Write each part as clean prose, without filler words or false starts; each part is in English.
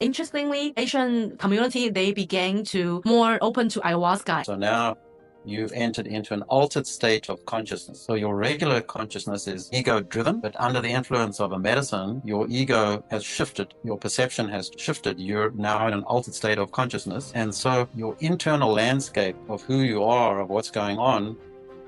Interestingly, Asian community, they began to more open to ayahuasca. So now you've entered into an altered state of consciousness. So your regular consciousness is ego-driven, but under the influence of a medicine, your ego has shifted, your perception has shifted. You're now in an altered state of consciousness. And so your internal landscape of who you are, of what's going on,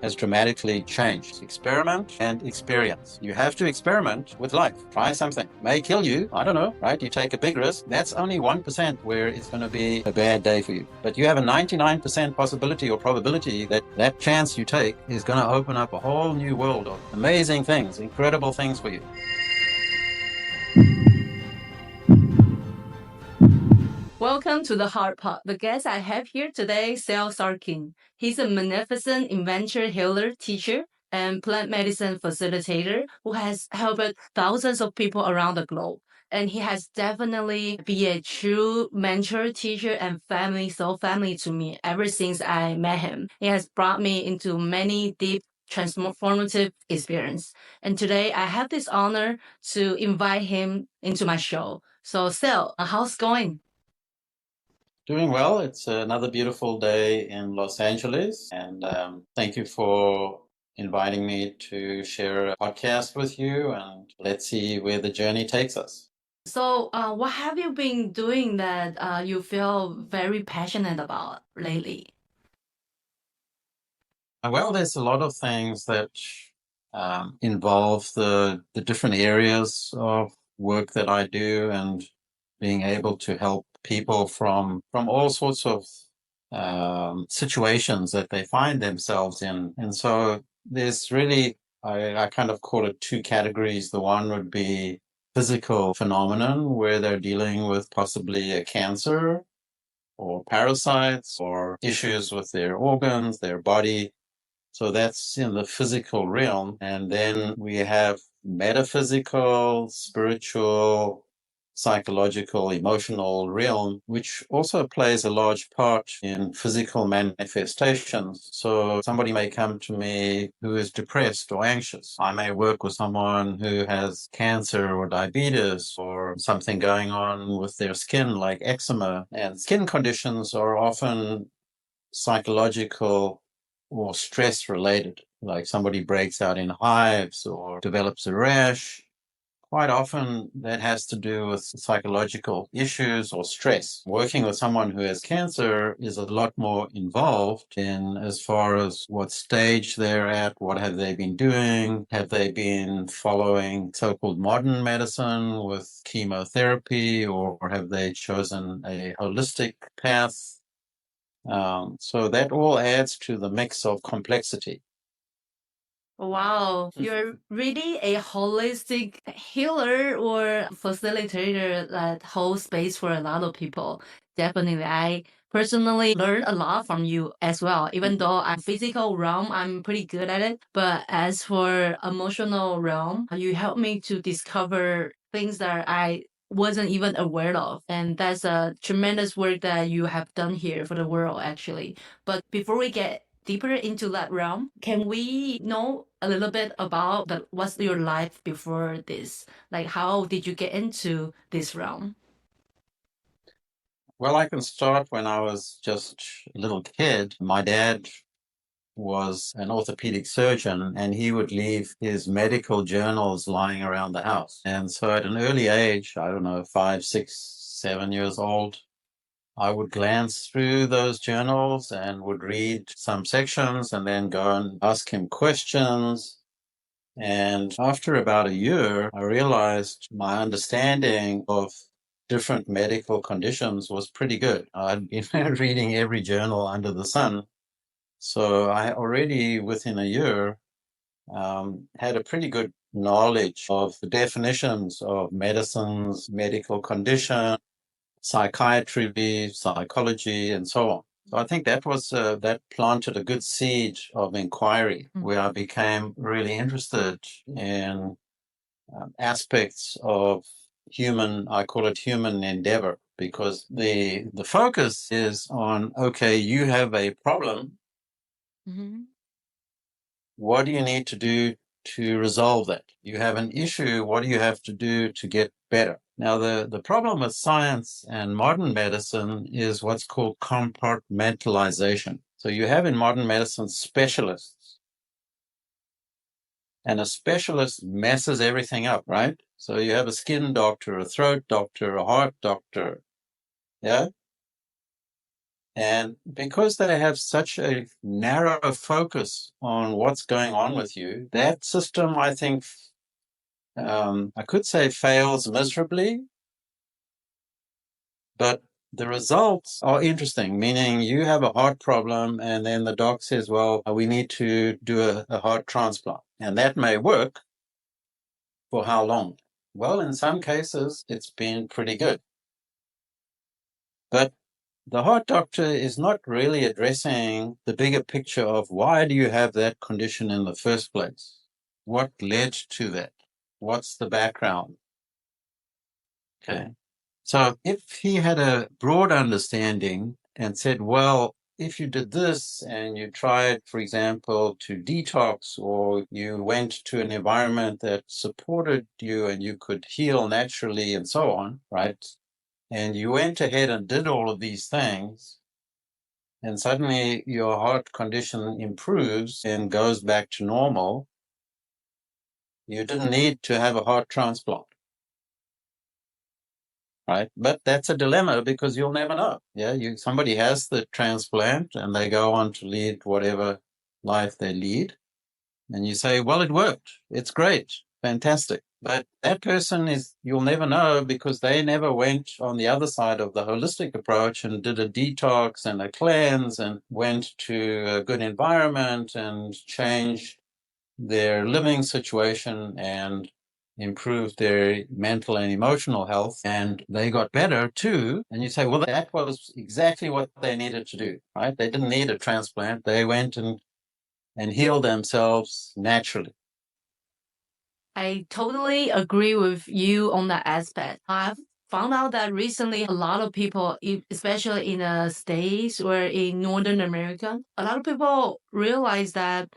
has dramatically changed. Experiment and experience. You have to experiment with life. Try something. May kill you. I don't know, right? You take a big risk. That's only 1% where it's going to be a bad day for you. But you have a 99% possibility or probability that that chance you take is going to open up a whole new world of amazing things, incredible things for you. Welcome to the Hard Part. The guest I have here today, Sel Sarkin. He's a magnificent inventor, healer, teacher, and plant medicine facilitator who has helped thousands of people around the globe. And he has definitely been a true mentor, teacher, and soul family to me ever since I met him. He has brought me into many deep transformative experience. And today I have this honor to invite him into my show. So Sel, how's it going? Doing well. It's another beautiful day in Los Angeles. And thank you for inviting me to share a podcast with you. And let's see where the journey takes us. So what have you been doing that you feel very passionate about lately? Well, there's a lot of things that involve the different areas of work that I do and being able to help people from all sorts of situations that they find themselves in. And so there's really, I kind of call it two categories. The one would be physical phenomenon where they're dealing with possibly a cancer or parasites or issues with their organs, their body. So that's in the physical realm. And then we have metaphysical, spiritual, psychological, emotional realm, which also plays a large part in physical manifestations. So somebody may come to me who is depressed or anxious. I may work with someone who has cancer or diabetes or something going on with their skin like eczema. And skin conditions are often psychological or stress related, like somebody breaks out in hives or develops a rash. Quite often that has to do with psychological issues or stress. Working with someone who has cancer is a lot more involved in as far as what stage they're at, what have they been doing, have they been following so-called modern medicine with chemotherapy, or have they chosen a holistic path? So that all adds to the mix of complexity. Wow, you're really a holistic healer or facilitator that holds space for a lot of people. Definitely, I personally learned a lot from you as well. Even though I'm physical realm, I'm pretty good at it. But as for emotional realm, you helped me to discover things that I wasn't even aware of. And that's a tremendous work that you have done here for the world, actually. But before we get deeper into that realm, can we know a little bit about what's your life before this? Like, how did you get into this realm? Well, I can start when I was just a little kid. My dad was an orthopedic surgeon and he would leave his medical journals lying around the house. And so at an early age, I don't know, 5, 6, 7 years old, I would glance through those journals and would read some sections and then go and ask him questions. And after about a year, I realized my understanding of different medical conditions was pretty good. I'd been reading every journal under the sun. So I already, within a year, had a pretty good knowledge of the definitions of medicines, medical condition, psychiatry, psychology, and so on. So I think that planted a good seed of inquiry where I became really interested in aspects of I call it human endeavor, because the focus is on, okay, you have a problem. Mm-hmm. What do you need to do to resolve that? You have an issue. What do you have to do to get better? Now, the problem with science and modern medicine is what's called compartmentalization. So you have in modern medicine specialists, and a specialist messes everything up, right? So you have a skin doctor, a throat doctor, a heart doctor, yeah? And because they have such a narrow focus on what's going on with you, that system, I think, I could say fails miserably, but the results are interesting, meaning you have a heart problem and then the doc says, well, we need to do a heart transplant. And that may work for how long? Well, in some cases, it's been pretty good. But the heart doctor is not really addressing the bigger picture of why do you have that condition in the first place? What led to that? What's the background? Okay. So if he had a broad understanding and said, well, if you did this and you tried, for example, to detox, or you went to an environment that supported you and you could heal naturally and so on, right? And you went ahead and did all of these things, and suddenly your heart condition improves and goes back to normal, you didn't need to have a heart transplant. Right. But that's a dilemma because you'll never know. Yeah. Somebody has the transplant and they go on to lead whatever life they lead. And you say, well, it worked. It's great. Fantastic. But that person you'll never know because they never went on the other side of the holistic approach and did a detox and a cleanse and went to a good environment and changed their living situation and improved their mental and emotional health, and they got better too. And you say, well, that was exactly what they needed to do, right? They didn't need a transplant. They went and healed themselves naturally. I totally agree with you on that aspect. I've found out that recently a lot of people, especially in the States or in Northern America, a lot of people realize that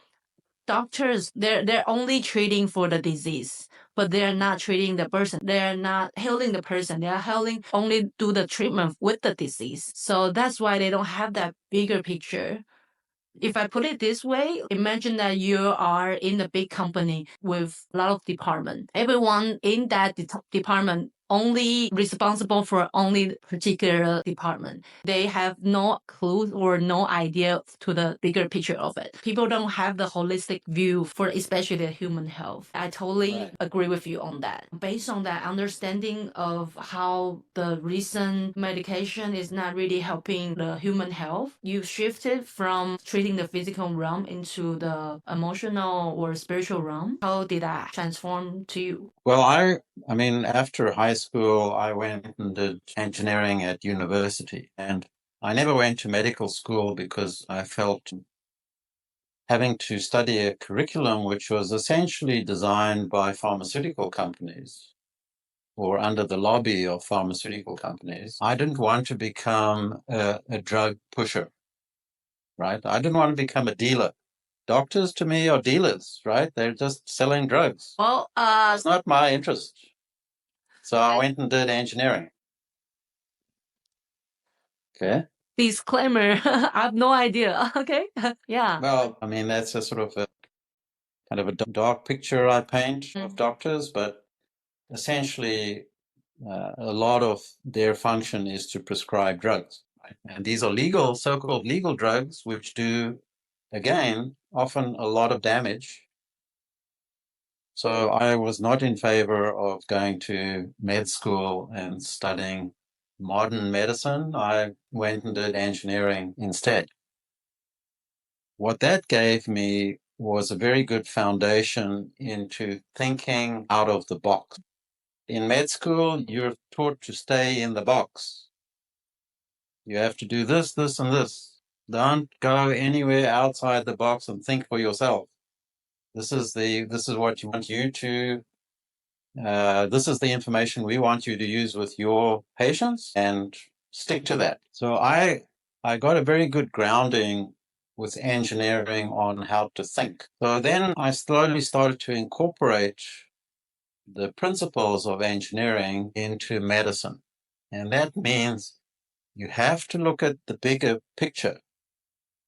doctors, they're only treating for the disease, but they're not treating the person. They're not healing the person. They are healing only do the treatment with the disease. So that's why they don't have that bigger picture. If I put it this way, imagine that you are in a big company with a lot of department. Everyone in that department only responsible for only particular department. They have no clue or no idea to the bigger picture of it. People don't have the holistic view for especially the human health. I totally agree with you on that. Based on that understanding of how the recent medication is not really helping the human health, you shifted from treating the physical realm into the emotional or spiritual realm. How did that transform to you? Well, I mean, after high school, I went and did engineering at university, and I never went to medical school because I felt having to study a curriculum which was essentially designed by pharmaceutical companies or under the lobby of pharmaceutical companies. I didn't want to become a drug pusher, right? I didn't want to become a dealer. Doctors to me are dealers, right? They're just selling drugs. Well, it's not my interest. So I went and did engineering. Okay. Disclaimer, I have no idea. Okay. Yeah. Well, I mean, that's a sort of a kind of a dark picture I paint of doctors, but essentially a lot of their function is to prescribe drugs. Right? And these are legal, so-called legal drugs, which do, again, often a lot of damage. So I was not in favor of going to med school and studying modern medicine. I went and did engineering instead. What that gave me was a very good foundation into thinking out of the box. In med school, you're taught to stay in the box. You have to do this, this, and this. Don't go anywhere outside the box and think for yourself. This is what you want you to. This is the information we want you to use with your patients, and stick to that. So I got a very good grounding with engineering on how to think. So then I slowly started to incorporate the principles of engineering into medicine. And that means you have to look at the bigger picture.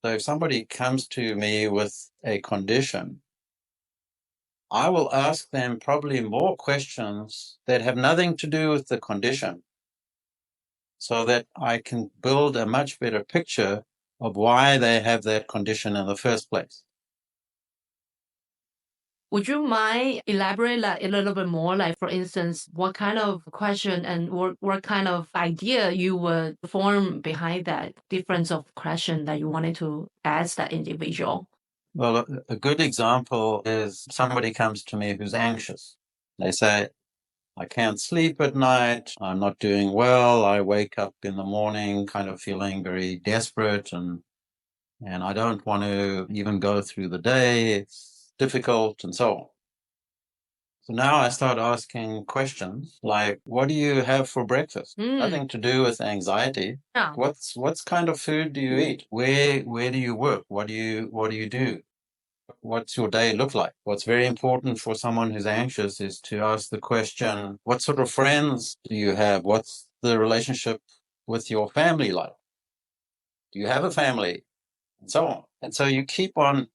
So if somebody comes to me with a condition, I will ask them probably more questions that have nothing to do with the condition, so that I can build a much better picture of why they have that condition in the first place. Would you mind elaborate a little bit more? Like, for instance, what kind of question and what kind of idea you would form behind that difference of question that you wanted to ask that individual? Well, a good example is somebody comes to me who's anxious. They say, I can't sleep at night. I'm not doing well. I wake up in the morning kind of feeling very desperate and I don't want to even go through the day. It's difficult and so on. So now I start asking questions like, what do you have for breakfast? Nothing to do with anxiety. Yeah. What's kind of food do you eat? Where do you work? What do you do? What's your day look like? What's very important for someone who's anxious is to ask the question, what sort of friends do you have? What's the relationship with your family like? Do you have a family? And so on. And so you keep on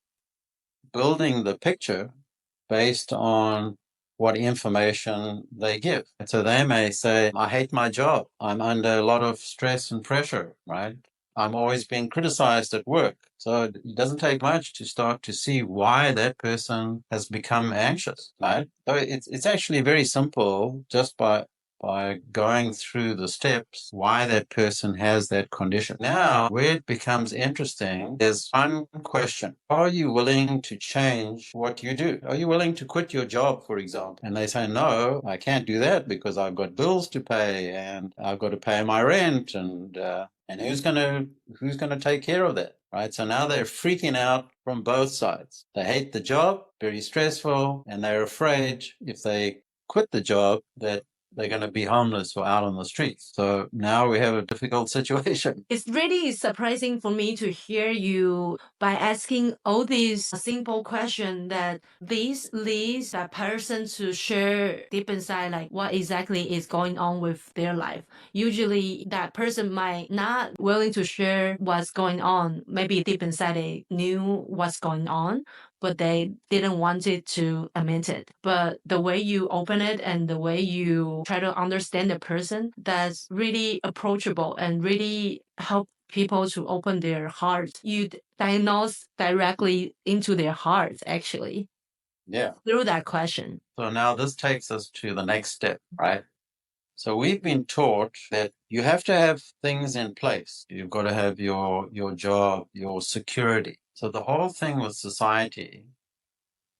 building the picture based on what information they give. And so they may say, I hate my job. I'm under a lot of stress and pressure, right? I'm always being criticized at work. So it doesn't take much to start to see why that person has become anxious, right? So it's actually very simple just by going through the steps why that person has that condition. Now, where it becomes interesting is one question. Are you willing to change what you do? Are you willing to quit your job, for example? And they say, no, I can't do that because I've got bills to pay and I've got to pay my rent and who's going to take care of that? Right? So now they're freaking out from both sides. They hate the job, very stressful, and they're afraid if they quit the job that they're going to be homeless or out on the streets. So now we have a difficult situation. It's really surprising for me to hear you by asking all these simple questions that this leads that person to share deep inside, like what exactly is going on with their life. Usually that person might not willing to share what's going on. Maybe deep inside they knew what's going on, but they didn't want it to admit it. But the way you open it and the way you try to understand the person, that's really approachable and really help people to open their hearts. You diagnose directly into their hearts, actually. Yeah. Through that question. So now this takes us to the next step, right? So we've been taught that you have to have things in place. You've got to have your job, your security. So the whole thing with society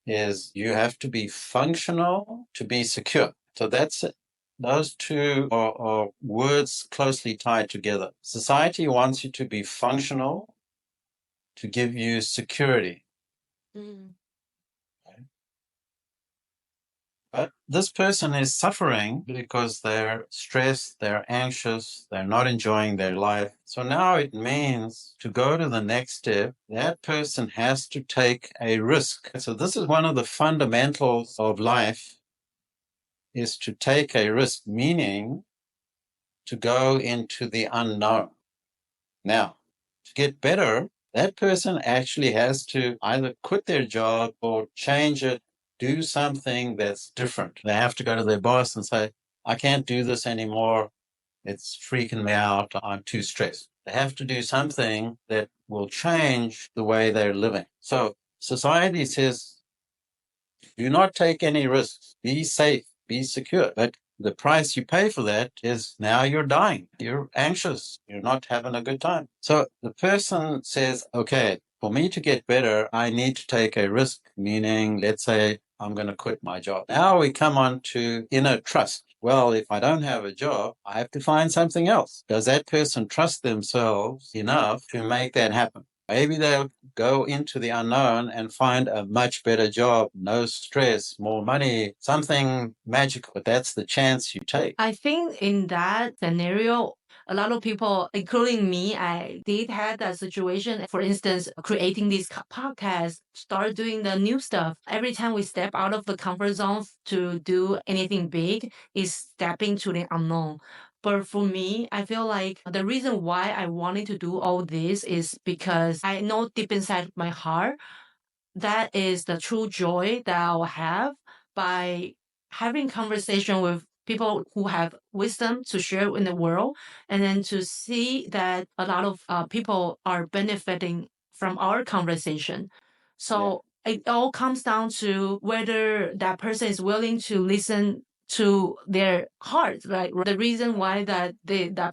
is you have to be functional to be secure. So that's it. Those two are words closely tied together. Society wants you to be functional to give you security. But this person is suffering because they're stressed, they're anxious, they're not enjoying their life. So now it means to go to the next step, that person has to take a risk. So this is one of the fundamentals of life, is to take a risk, meaning to go into the unknown. Now, to get better, that person actually has to either quit their job or change it, do something that's different. They have to go to their boss and say, I can't do this anymore. It's freaking me out. I'm too stressed. They have to do something that will change the way they're living. So society says, do not take any risks. Be safe, be secure. But the price you pay for that is now you're dying. You're anxious. You're not having a good time. So the person says, okay, for me to get better, I need to take a risk, meaning, let's say I'm going to quit my job. Now we come on to inner trust. Well, if I don't have a job, I have to find something else. Does that person trust themselves enough to make that happen? Maybe they'll go into the unknown and find a much better job, no stress, more money, something magical. But that's the chance you take. I think in that scenario, a lot of people, including me, I did have that situation. For instance, creating this podcast, start doing the new stuff. Every time we step out of the comfort zone to do anything big is stepping to the unknown. But for me, I feel like the reason why I wanted to do all this is because I know deep inside my heart that is the true joy that I'll have by having conversation with people who have wisdom to share in the world, and then to see that a lot of people are benefiting from our conversation. So it all comes down to whether that person is willing to listen to their heart, right? The reason why that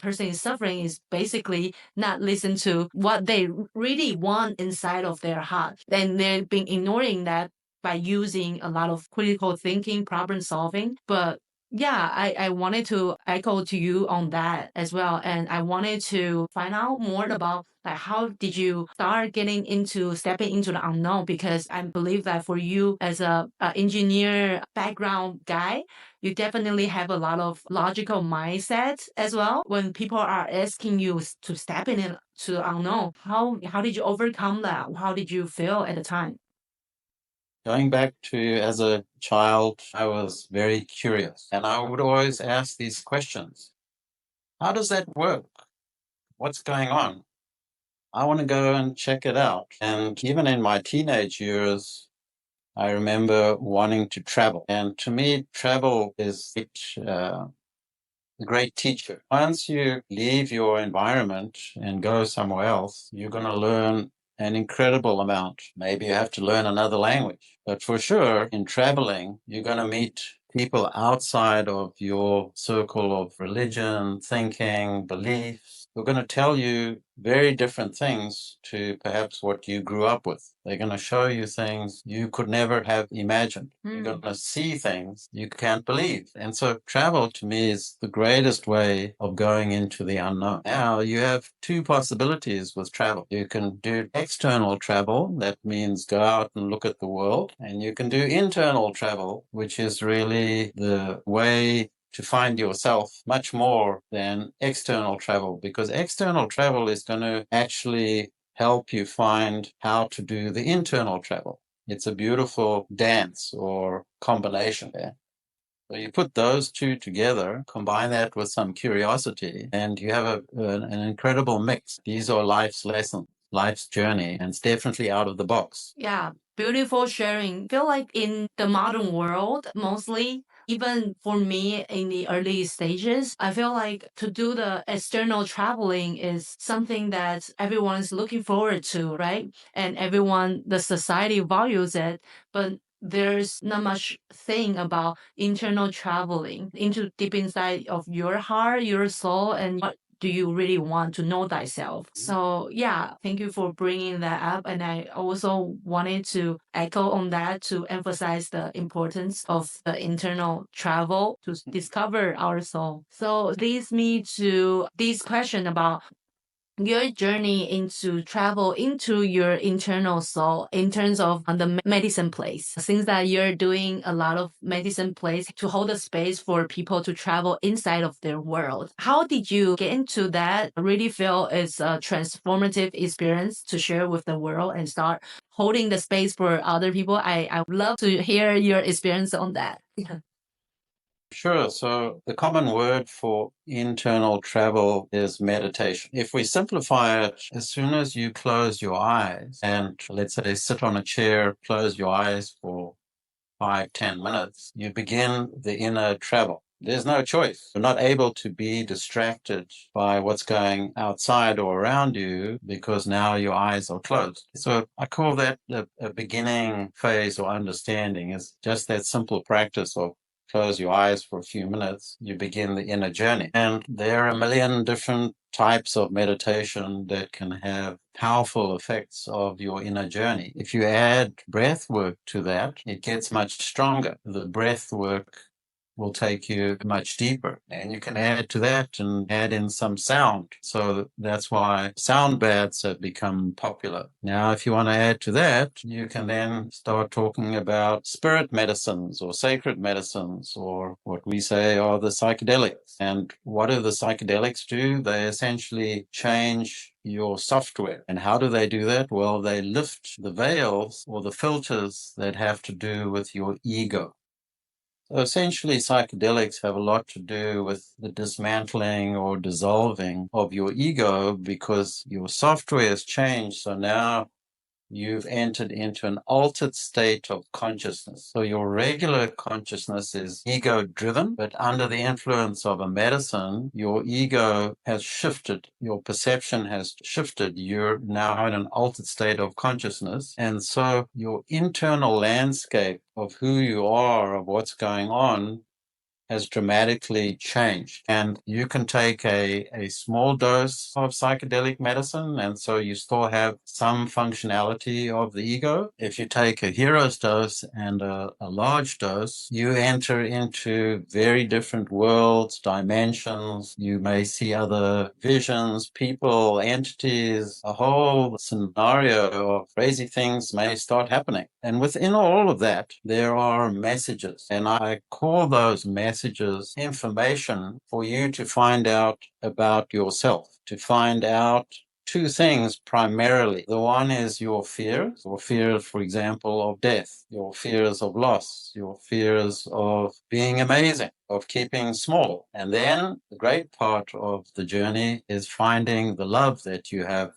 person is suffering is basically not listen to what they really want inside of their heart. Then they've been ignoring that by using a lot of critical thinking, problem solving. But yeah, I wanted to echo to you on that as well. And I wanted to find out more about like how did you start getting into stepping into the unknown? Because I believe that for you as a engineer background guy, you definitely have a lot of logical mindset as well. When people are asking you to step into the unknown, how did you overcome that? How did you feel at the time? Going back to as a child, I was very curious and I would always ask these questions. How does that work? What's going on? I want to go and check it out. And even in my teenage years, I remember wanting to travel. And to me, travel is a great teacher. Once you leave your environment and go somewhere else, you're going to learn an incredible amount. Maybe you have to learn another language. But for sure, in traveling, you're going to meet people outside of your circle of religion, thinking, beliefs, who are going to tell you very different things to perhaps what you grew up with. They're going to show you things you could never have imagined. You're going to see things you can't believe. And so travel to me is the greatest way of going into the unknown. Now you have two possibilities with travel. You can do external travel. That means go out and look at the world. And you can do internal travel, which is really the way to find yourself much more than external travel, because external travel is going to actually help you find how to do the internal travel. It's a beautiful dance or combination there. So you put those two together, combine that with some curiosity, and you have an incredible mix. These are life's lessons, life's journey, and it's definitely out of the box. Yeah, beautiful sharing. I feel like in the modern world, mostly, even for me in the early stages, I feel like to do the external traveling is something that everyone is looking forward to, right? And everyone, the society values it, but there's not much thing about internal traveling into deep inside of your heart, your soul, and what do you really want to know thyself? So yeah, thank you for bringing that up. And I also wanted to echo on that to emphasize the importance of the internal travel to discover our soul. So leads me to this question about your journey into travel into your internal soul in terms of the medicine place. Since that you're doing a lot of medicine place to hold a space for people to travel inside of their world. How did you get into that? I really feel it's a transformative experience to share with the world and start holding the space for other people. I would love to hear your experience on that. Sure. So the common word for internal travel is meditation. If we simplify it, as soon as you close your eyes and let's say sit on a chair, close your eyes for 5-10 minutes, you begin the inner travel. There's no choice. You're not able to be distracted by what's going outside or around you because now your eyes are closed. So I call that a beginning phase or understanding. Is just that simple practice of close your eyes for a few minutes, you begin the inner journey. And there are a million different types of meditation that can have powerful effects of your inner journey. If you add breath work to that, it gets much stronger. The breath work will take you much deeper. And you can add to that and add in some sound. So that's why sound baths have become popular. Now, if you want to add to that, you can then start talking about spirit medicines or sacred medicines, or what we say are the psychedelics. And what do the psychedelics do? They essentially change your software. And how do they do that? Well, they lift the veils or the filters that have to do with your ego. So essentially, psychedelics have a lot to do with the dismantling or dissolving of your ego, because your software has changed. So now you've entered into an altered state of consciousness. So your regular consciousness is ego-driven, but under the influence of a medicine, your ego has shifted. Your perception has shifted. You're now in an altered state of consciousness. And so your internal landscape of who you are, of what's going on, has dramatically changed. And you can take a small dose of psychedelic medicine, and so you still have some functionality of the ego. If you take a hero's dose and a large dose, you enter into very different worlds, dimensions. You may see other visions, people, entities, a whole scenario of crazy things may start happening. And within all of that, there are messages. And I call those messages information for you to find out about yourself, to find out two things primarily. The one is your fears, for example, of death, your fears of loss, your fears of being amazing, of keeping small. And then the great part of the journey is finding the love that you have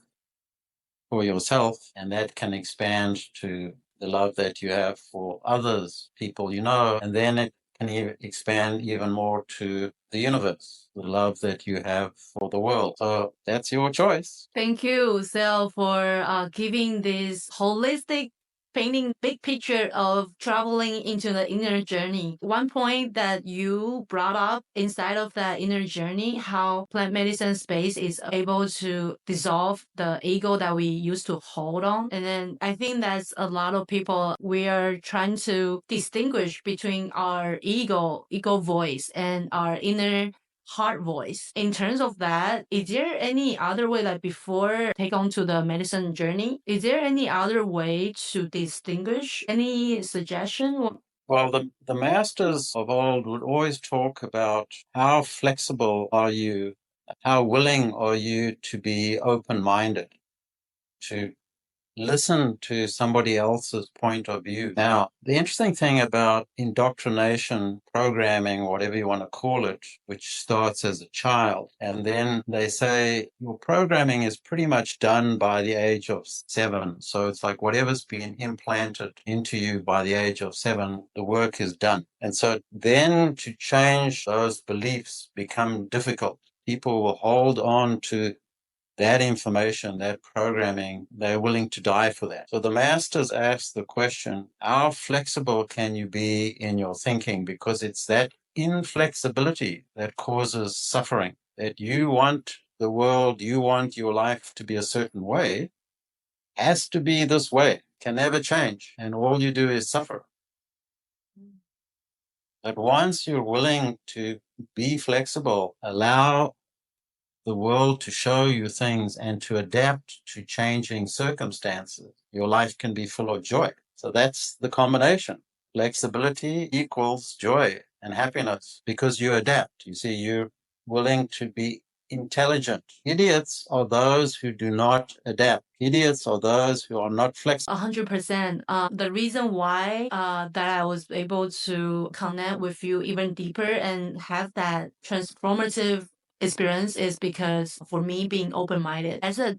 for yourself, and that can expand to the love that you have for others, people you know, and then it can expand even more to the universe, the love that you have for the world. So that's your choice. Thank you, Sel, for giving this holistic painting big picture of traveling into the inner journey. One point that you brought up inside of that inner journey, how plant medicine space is able to dissolve the ego that we used to hold on. And then I think that's a lot of people, we are trying to distinguish between our ego voice and our inner heart voice. In terms of that, is there any other way, like before take on to the medicine journey, is there any other way to distinguish? Any suggestion? Well, the masters of old would always talk about how flexible are you, how willing are you to be open-minded, to listen to somebody else's point of view. Now, the interesting thing about indoctrination, programming, whatever you want to call it, which starts as a child, and then they say your programming is pretty much done by the age of 7. So it's like whatever's been implanted into you by the age of 7, the work is done. And so then to change those beliefs become difficult. People will hold on to that information, that programming, they're willing to die for that. So the masters ask the question, how flexible can you be in your thinking? Because it's that inflexibility that causes suffering, that you want the world, you want your life to be a certain way, has to be this way, can never change, and all you do is suffer. But once you're willing to be flexible, allow the world to show you things and to adapt to changing circumstances, your life can be full of joy. So that's the combination. Flexibility equals joy and happiness because you adapt. You see, you're willing to be intelligent. Idiots are those who do not adapt. Idiots are those who are not flexible. 100%. The reason why that I was able to connect with you even deeper and have that transformative experience is because for me being open-minded as an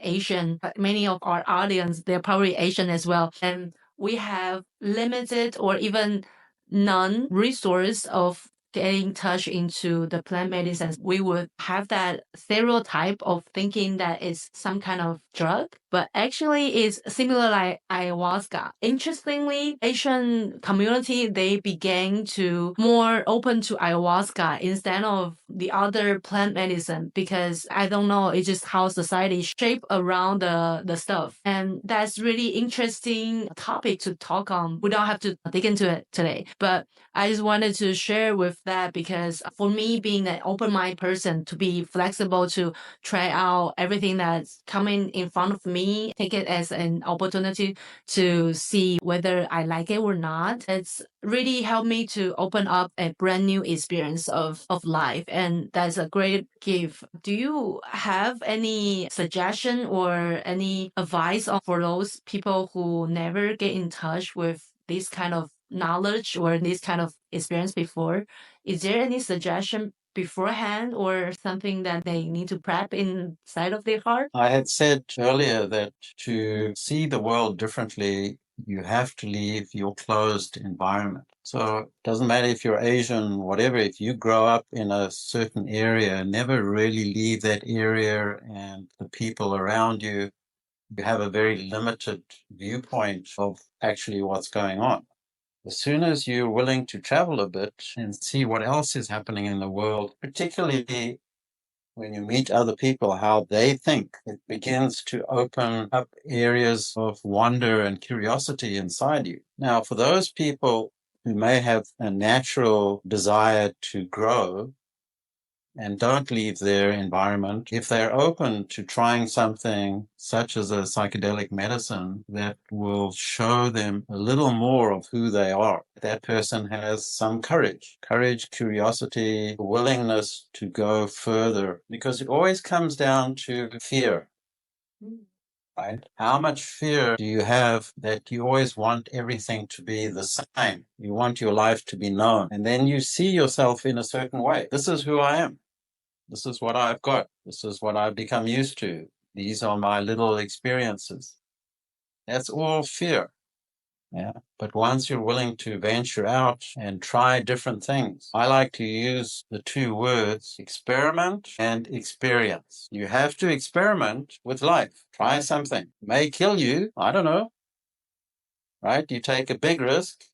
Asian, many of our audience, they're probably Asian as well, and we have limited or even none resource of getting touch into the plant medicines. We would have that stereotype of thinking that it's some kind of drug, but actually it's similar like ayahuasca. Interestingly, Asian community, they began to more open to ayahuasca instead of the other plant medicine, because I don't know, it's just how society shape around the stuff. And that's really interesting topic to talk on. We don't have to dig into it today, but I just wanted to share with that, because for me, being an open-minded person, to be flexible to try out everything that's coming in front of me, take it as an opportunity to see whether I like it or not. It's really helped me to open up a brand new experience of life. And that's a great gift. Do you have any suggestion or any advice for those people who never get in touch with this kind of knowledge or this kind of experience before? Is there any suggestion beforehand or something that they need to prep inside of their heart? I had said earlier that to see the world differently, you have to leave your closed environment. So it doesn't matter if you're Asian, whatever, if you grow up in a certain area, never really leave that area and the people around you, you have a very limited viewpoint of actually what's going on. As soon as you're willing to travel a bit and see what else is happening in the world, particularly when you meet other people, how they think, it begins to open up areas of wonder and curiosity inside you. Now, for those people who may have a natural desire to grow and don't leave their environment, if they're open to trying something such as a psychedelic medicine that will show them a little more of who they are, that person has some courage, curiosity, willingness to go further, because it always comes down to fear. Right? How much fear do you have that you always want everything to be the same? You want your life to be known. And then you see yourself in a certain way. This is who I am. This is what I've got. This is what I've become used to. These are my little experiences. That's all fear. Yeah. But once you're willing to venture out and try different things, I like to use the two words experiment and experience. You have to experiment with life. Try something. It may kill you. I don't know. Right? You take a big risk.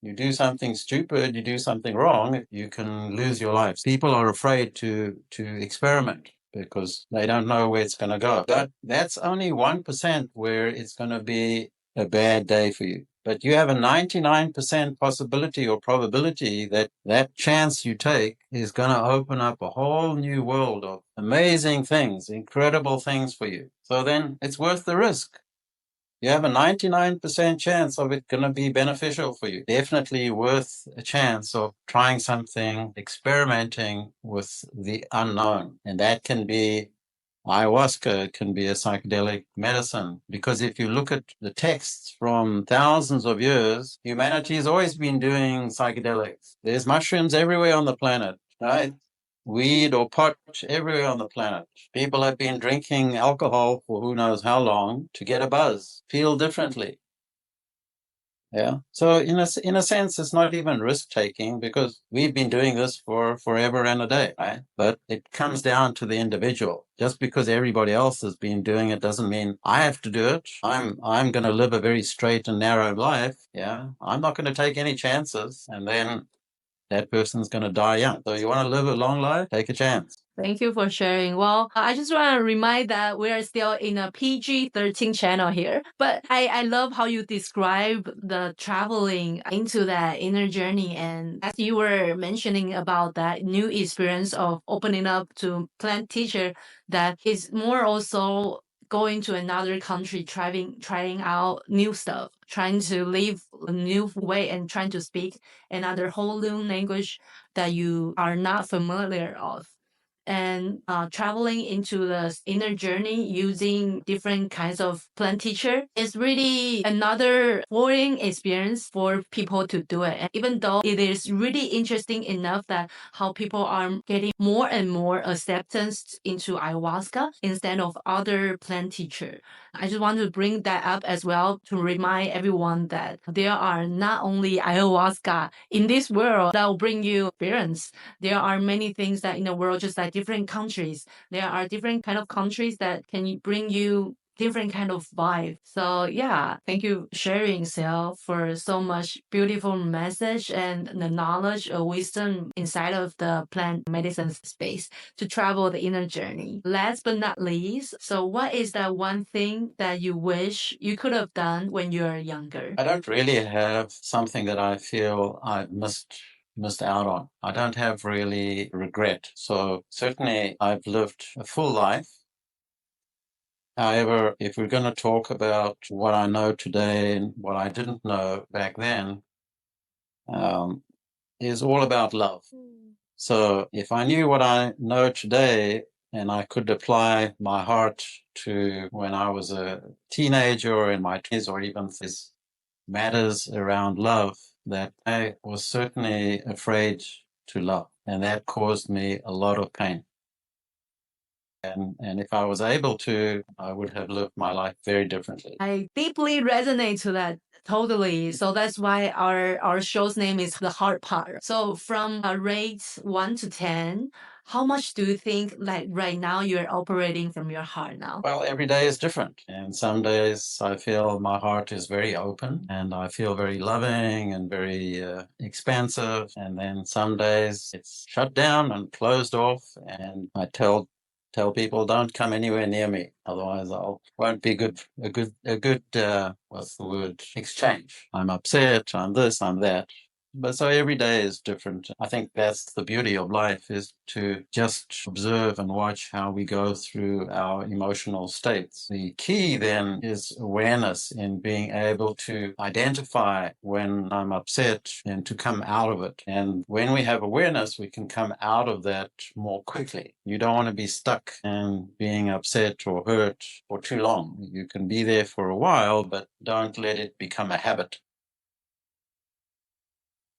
You do something stupid, you do something wrong, you can lose your life. People are afraid to experiment because they don't know where it's going to go. But that's only 1% where it's going to be a bad day for you. But you have a 99% possibility or probability that that chance you take is going to open up a whole new world of amazing things, incredible things for you. So then it's worth the risk. You have a 99% chance of it going to be beneficial for you. Definitely worth a chance of trying something, experimenting with the unknown. And that can be ayahuasca, it can be a psychedelic medicine. Because if you look at the texts from thousands of years, humanity has always been doing psychedelics. There's mushrooms everywhere on the planet, right? Weed or pot everywhere on the planet. People have been drinking alcohol for who knows how long to get a buzz, feel differently. Yeah. So in a sense, it's not even risk-taking because we've been doing this for forever and a day, right? But it comes down to the individual. Just because everybody else has been doing it doesn't mean I have to do it. I'm going to live a very straight and narrow life. Yeah. I'm not going to take any chances. And then that person's going to die young. So you want to live a long life? Take a chance. Thank you for sharing. Well, I just want to remind that we are still in a PG-13 channel here. But I love how you describe the traveling into that inner journey. And as you were mentioning about that new experience of opening up to plant teacher, that is more also going to another country, trying out new stuff, trying to live a new way and trying to speak another whole new language that you are not familiar of. And traveling into the inner journey using different kinds of plant teacher is really another foreign experience for people to do it. And even though it is really interesting enough that how people are getting more and more acceptance into ayahuasca instead of other plant teacher. I just want to bring that up as well to remind everyone that there are not only ayahuasca in this world that will bring you experience. There are many things that in the world, just like different countries, there are different kind of countries that can bring you different kind of vibe. So yeah, thank you sharing, Sel, for so much beautiful message and the knowledge or wisdom inside of the plant medicine space to travel the inner journey. Last but not least, so what is that one thing that you wish you could have done when you were younger? I don't really have something that I feel I missed out on. I don't have really regret. So certainly I've lived a full life. However, if we're going to talk about what I know today and what I didn't know back then, is all about love. So if I knew what I know today and I could apply my heart to when I was a teenager or in my 20s or even these matters around love, that I was certainly afraid to love. And that caused me a lot of pain. And if I was able to, I would have lived my life very differently. I deeply resonate to that. Totally. So that's why our show's name is The Heart Part. So from a rate 1 to 10, how much do you think like right now you're operating from your heart now? Well, every day is different. And some days I feel my heart is very open and I feel very loving and very expansive. And then some days it's shut down and closed off. And I tell people don't come anywhere near me, otherwise won't be a good what's the word, exchange. I'm upset, I'm this, I'm that. But so every day is different. I think that's the beauty of life, is to just observe and watch how we go through our emotional states. The key then is awareness, in being able to identify when I'm upset and to come out of it. And when we have awareness, we can come out of that more quickly. You don't want to be stuck in being upset or hurt for too long. You can be there for a while, but don't let it become a habit.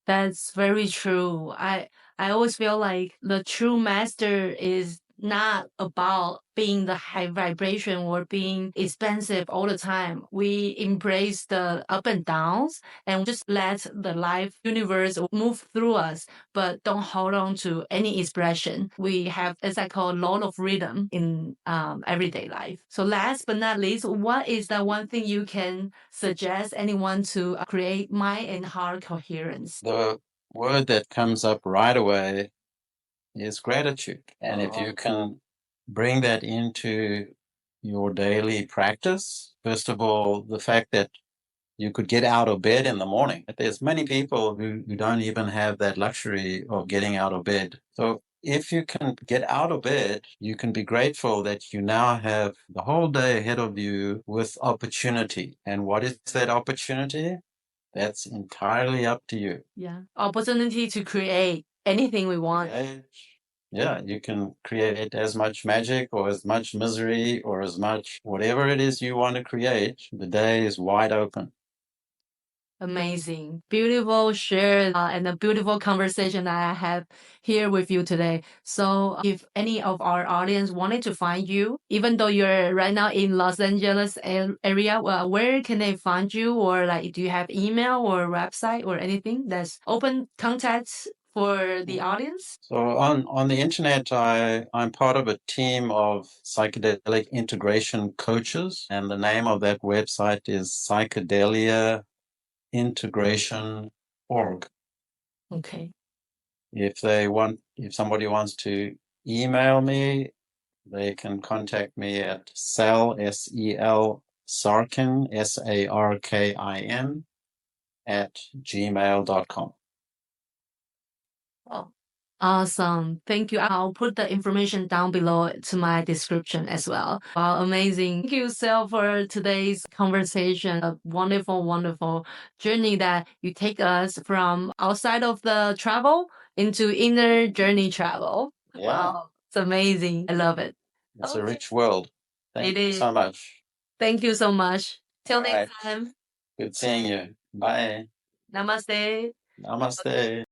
That's very true. I always feel like the true master is not about being the high vibration or being expensive all the time. We embrace the up and downs and just let the life universe move through us, but don't hold on to any expression. We have, as I call, a lot of rhythm in everyday life. So last but not least, what is the one thing you can suggest anyone to create mind and heart coherence? The word that comes up right away is gratitude. And if you can bring that into your daily practice, first of all, the fact that you could get out of bed in the morning. There's many people who don't even have that luxury of getting out of bed. So if you can get out of bed, you can be grateful that you now have the whole day ahead of you with opportunity. And what is that opportunity? That's entirely up to you. Yeah. Opportunity to create anything we want. Yeah, you can create as much magic or as much misery or as much whatever it is you want to create. The day is wide open. Amazing. Beautiful share and a beautiful conversation that I have here with you today. So if any of our audience wanted to find you, even though you're right now in Los Angeles area, where can they find you? Or like, do you have email or website or anything that's open contacts for the audience? So on the internet, I'm part of a team of psychedelic integration coaches, and the name of that website is psychedeliaintegration.org. Okay. If somebody wants to email me, they can contact me at Sel, S-E-L, Sarkin, S-A-R-K-I-N, @gmail.com. Oh, awesome. Thank you. I'll put the information down below to my description as well. Wow, amazing. Thank you, Sel, for today's conversation. A wonderful, wonderful journey that you take us from outside of the travel into inner journey travel. Yeah. Wow, it's amazing. I love it. It's a rich world. Thank you so much. Thank you so much. Till All next right. time. Good seeing you. Bye. Namaste. Namaste.